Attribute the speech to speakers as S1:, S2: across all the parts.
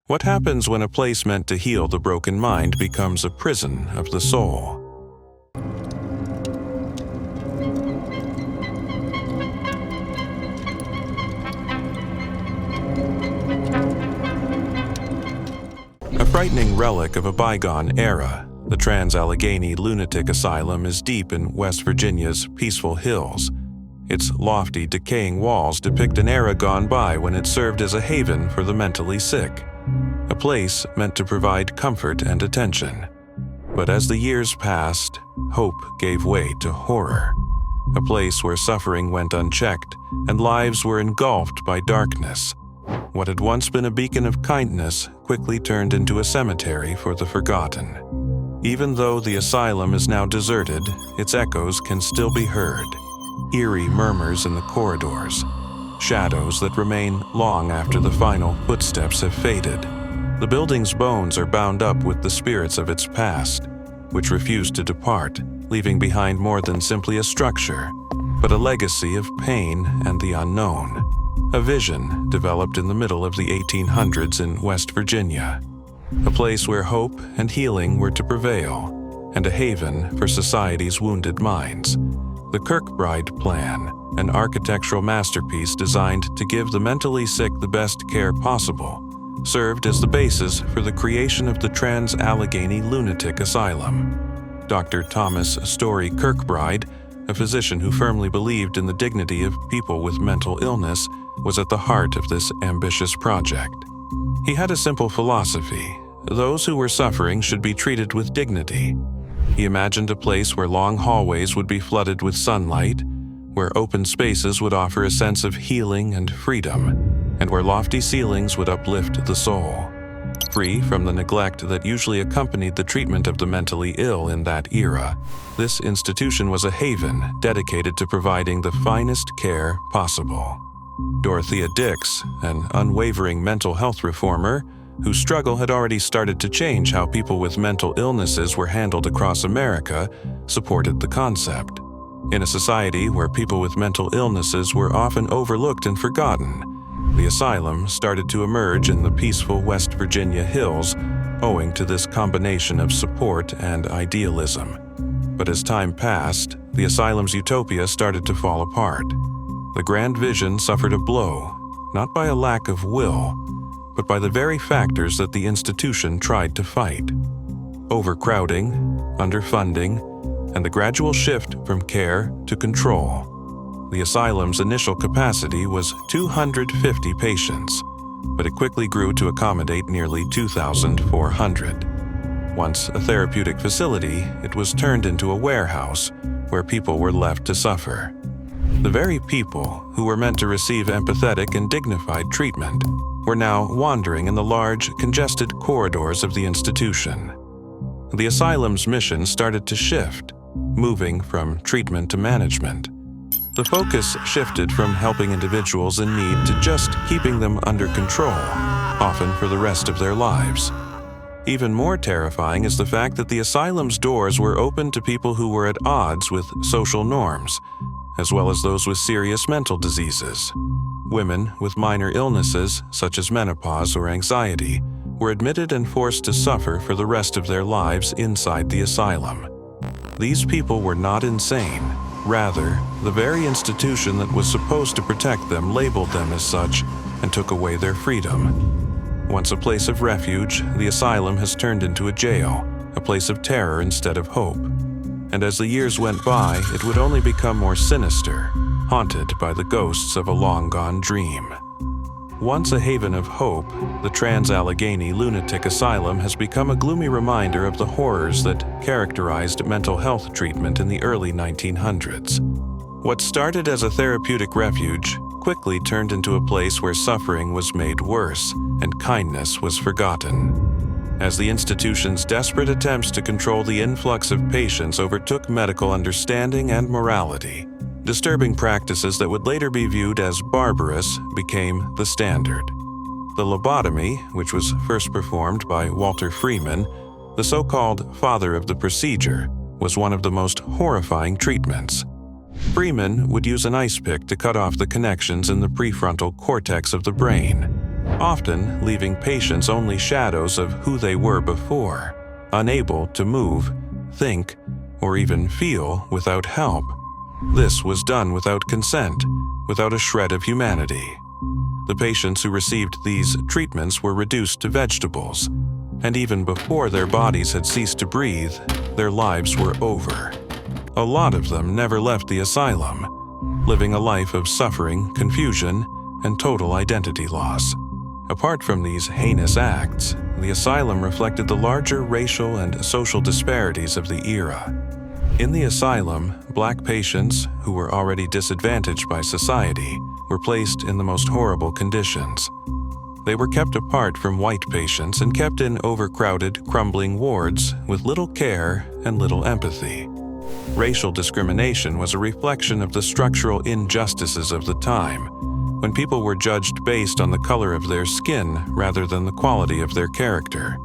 S1: What happens when a place meant to heal the broken mind becomes a prison of the soul? A frightening relic of a bygone era, the Trans Allegheny Lunatic Asylum is deep in West Virginia's peaceful hills. Its lofty, decaying walls depict an era gone by when it served as a haven for the mentally sick, a place meant to provide comfort and attention. But as the years passed, hope gave way to horror, a place where suffering went unchecked and lives were engulfed by darkness. What had once been a beacon of kindness quickly turned into a cemetery for the forgotten. Even though the asylum is now deserted, its echoes can still be heard. Eerie murmurs in the corridors, shadows that remain long after the final footsteps have faded. The building's bones are bound up with the spirits of its past, which refuse to depart, leaving behind more than simply a structure, but a legacy of pain and the unknown. A vision developed in the middle of the 1800s in West Virginia, a place where hope and healing were to prevail, and a haven for society's wounded minds. The Kirkbride Plan, an architectural masterpiece designed to give the mentally sick the best care possible, served as the basis for the creation of the Trans Allegheny Lunatic Asylum. Dr. Thomas Story Kirkbride, a physician who firmly believed in the dignity of people with mental illness, was at the heart of this ambitious project. He had a simple philosophy: those who were suffering should be treated with dignity. He imagined a place where long hallways would be flooded with sunlight, where open spaces would offer a sense of healing and freedom, and where lofty ceilings would uplift the soul. Free from the neglect that usually accompanied the treatment of the mentally ill in that era, this institution was a haven dedicated to providing the finest care possible. Dorothea Dix, an unwavering mental health reformer, whose struggle had already started to change how people with mental illnesses were handled across America, supported the concept. In a society where people with mental illnesses were often overlooked and forgotten, the asylum started to emerge in the peaceful West Virginia hills, owing to this combination of support and idealism. But as time passed, the asylum's utopia started to fall apart. The grand vision suffered a blow, not by a lack of will, but by the very factors that the institution tried to fight: overcrowding, underfunding, and the gradual shift from care to control. The asylum's initial capacity was 250 patients, but it quickly grew to accommodate nearly 2,400. Once a therapeutic facility, it was turned into a warehouse where people were left to suffer. The very people who were meant to receive empathetic and dignified treatment were now wandering in the large, congested corridors of the institution. The asylum's mission started to shift, moving from treatment to management. The focus shifted from helping individuals in need to just keeping them under control, often for the rest of their lives. Even more terrifying is the fact that the asylum's doors were open to people who were at odds with social norms, as well as those with serious mental diseases. Women with minor illnesses, such as menopause or anxiety, were admitted and forced to suffer for the rest of their lives inside the asylum. These people were not insane. Rather, the very institution that was supposed to protect them labeled them as such and took away their freedom. Once a place of refuge, the asylum has turned into a jail, a place of terror instead of hope. And as the years went by, it would only become more sinister, haunted by the ghosts of a long-gone dream. Once a haven of hope, the Trans Allegheny Lunatic Asylum has become a gloomy reminder of the horrors that characterized mental health treatment in the early 1900s. What started as a therapeutic refuge quickly turned into a place where suffering was made worse and kindness was forgotten. As the institution's desperate attempts to control the influx of patients overtook medical understanding and morality, disturbing practices that would later be viewed as barbarous became the standard. The lobotomy, which was first performed by Walter Freeman, the so-called father of the procedure, was one of the most horrifying treatments. Freeman would use an ice pick to cut off the connections in the prefrontal cortex of the brain. often leaving patients only shadows of who they were before, unable to move, think, or even feel without help. This was done without consent, without a shred of humanity. The patients who received these treatments were reduced to vegetables, and even before their bodies had ceased to breathe, their lives were over. A lot of them never left the asylum, living a life of suffering, confusion, and total identity loss. Apart from these heinous acts, the asylum reflected the larger racial and social disparities of the era. In the asylum, black patients, who were already disadvantaged by society, were placed in the most horrible conditions. They were kept apart from white patients and kept in overcrowded, crumbling wards with little care and little empathy. Racial discrimination was a reflection of the structural injustices of the time, when people were judged based on the color of their skin rather than the quality of their character.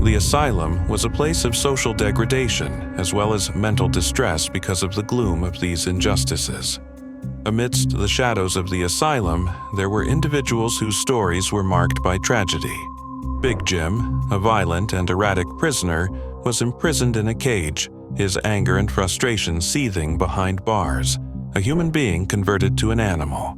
S1: The asylum was a place of social degradation as well as mental distress because of the gloom of these injustices. Amidst the shadows of the asylum, there were individuals whose stories were marked by tragedy. Big Jim, a violent and erratic prisoner, was imprisoned in a cage, his anger and frustration seething behind bars, a human being converted to an animal.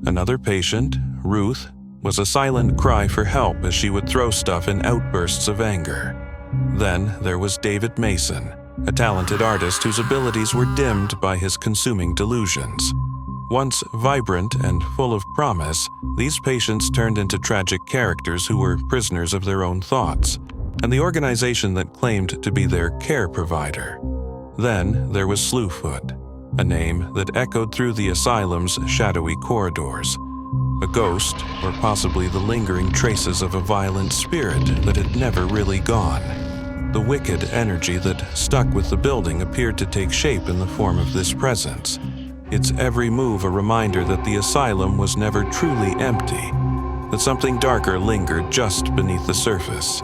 S1: Another patient, Ruth, was a silent cry for help as she would throw stuff in outbursts of anger. Then there was David Mason, a talented artist whose abilities were dimmed by his consuming delusions. Once vibrant and full of promise, these patients turned into tragic characters who were prisoners of their own thoughts, and the organization that claimed to be their care provider. Then there was Sloohoot, a name that echoed through the asylum's shadowy corridors. A ghost, or possibly the lingering traces of a violent spirit that had never really gone. The wicked energy that stuck with the building appeared to take shape in the form of this presence, its every move a reminder that the asylum was never truly empty, that something darker lingered just beneath the surface.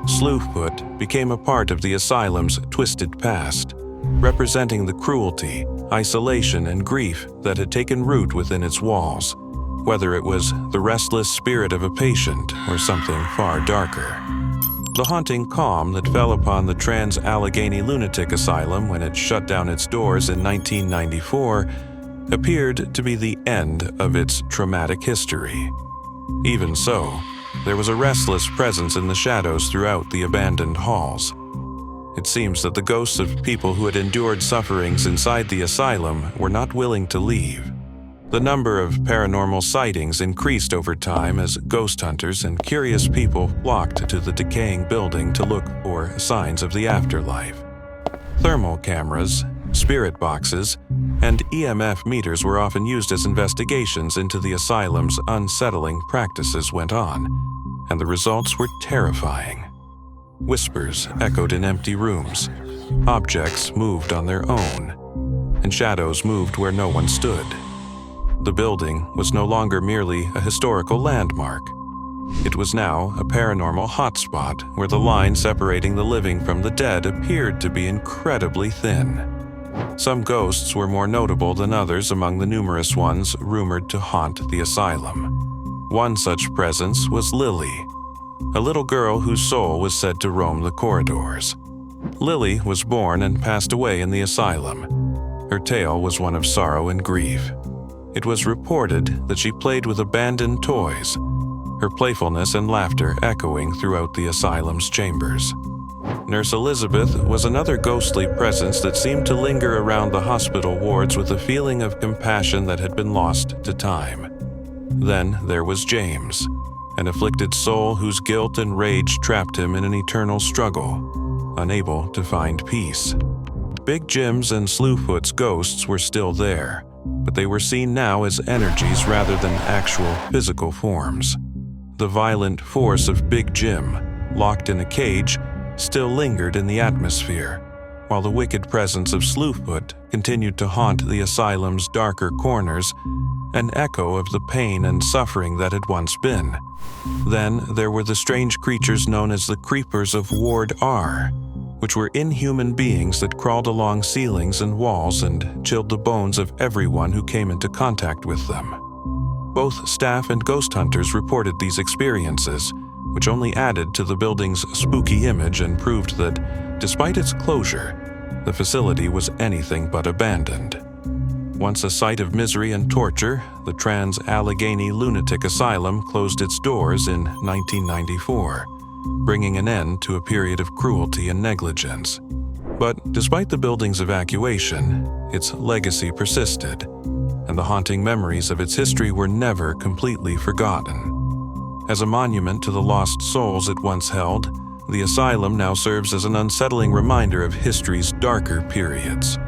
S1: Sloohoot became a part of the asylum's twisted past, representing the cruelty, isolation, and grief that had taken root within its walls, whether it was the restless spirit of a patient or something far darker. The haunting calm that fell upon the Trans Allegheny Lunatic Asylum when it shut down its doors in 1994 appeared to be the end of its traumatic history. Even so, there was a restless presence in the shadows throughout the abandoned halls. It seems that the ghosts of people who had endured sufferings inside the asylum were not willing to leave. The number of paranormal sightings increased over time as ghost hunters and curious people flocked to the decaying building to look for signs of the afterlife. Thermal cameras, spirit boxes, and EMF meters were often used as investigations into the asylum's unsettling practices went on, and the results were terrifying. Whispers echoed in empty rooms, objects moved on their own, and shadows moved where no one stood. The building was no longer merely a historical landmark. It was now a paranormal hotspot where the line separating the living from the dead appeared to be incredibly thin. Some ghosts were more notable than others among the numerous ones rumored to haunt the asylum. One such presence was Lily, a little girl whose soul was said to roam the corridors. Lily was born and passed away in the asylum. Her tale was one of sorrow and grief. It was reported that she played with abandoned toys, her playfulness and laughter echoing throughout the asylum's chambers. Nurse Elizabeth was another ghostly presence that seemed to linger around the hospital wards with a feeling of compassion that had been lost to time. Then there was James, an afflicted soul whose guilt and rage trapped him in an eternal struggle, unable to find peace. Big Jim's and Sloohoot's ghosts were still there, but they were seen now as energies rather than actual physical forms. The violent force of Big Jim, locked in a cage, still lingered in the atmosphere, while the wicked presence of Sloohoot continued to haunt the asylum's darker corners, an echo of the pain and suffering that had once been. Then there were the strange creatures known as the Creepers of Ward R, which were inhuman beings that crawled along ceilings and walls and chilled the bones of everyone who came into contact with them. Both staff and ghost hunters reported these experiences, which only added to the building's spooky image and proved that, despite its closure, the facility was anything but abandoned. Once a site of misery and torture, the Trans Allegheny Lunatic Asylum closed its doors in 1994, bringing an end to a period of cruelty and negligence. But despite the building's evacuation, its legacy persisted, and the haunting memories of its history were never completely forgotten. As a monument to the lost souls it once held, the asylum now serves as an unsettling reminder of history's darker periods.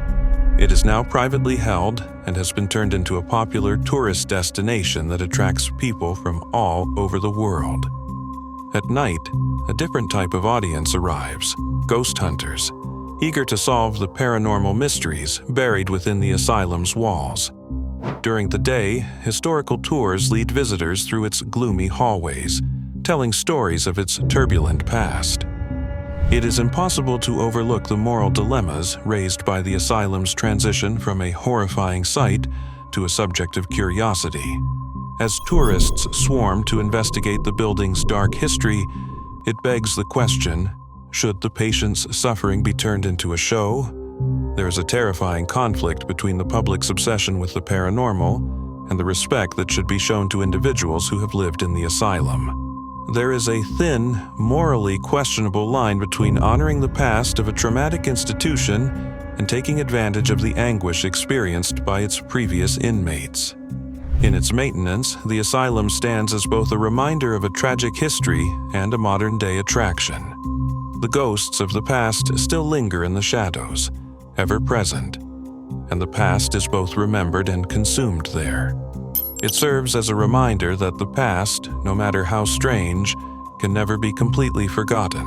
S1: It is now privately held and has been turned into a popular tourist destination that attracts people from all over the world. At night, a different type of audience arrives: ghost hunters, eager to solve the paranormal mysteries buried within the asylum's walls. During the day, historical tours lead visitors through its gloomy hallways, telling stories of its turbulent past. It is impossible to overlook the moral dilemmas raised by the asylum's transition from a horrifying sight to a subject of curiosity. As tourists swarm to investigate the building's dark history, it begs the question, should the patient's suffering be turned into a show? There is a terrifying conflict between the public's obsession with the paranormal and the respect that should be shown to individuals who have lived in the asylum. There is a thin, morally questionable line between honoring the past of a traumatic institution and taking advantage of the anguish experienced by its previous inmates. In its maintenance, the asylum stands as both a reminder of a tragic history and a modern-day attraction. The ghosts of the past still linger in the shadows, ever present, and the past is both remembered and consumed there. It serves as a reminder that the past, no matter how strange, can never be completely forgotten.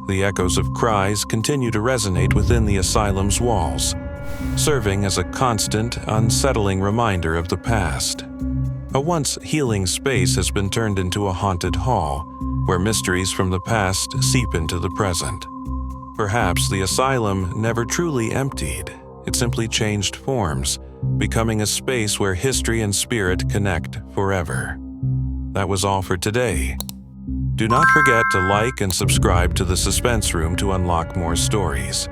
S1: The echoes of cries continue to resonate within the asylum's walls, serving as a constant, unsettling reminder of the past. A once healing space has been turned into a haunted hall, where mysteries from the past seep into the present. Perhaps the asylum never truly emptied. It simply changed forms, becoming a space where history and spirit connect forever. That was all for today. Do not forget to like and subscribe to the Suspense Room to unlock more stories.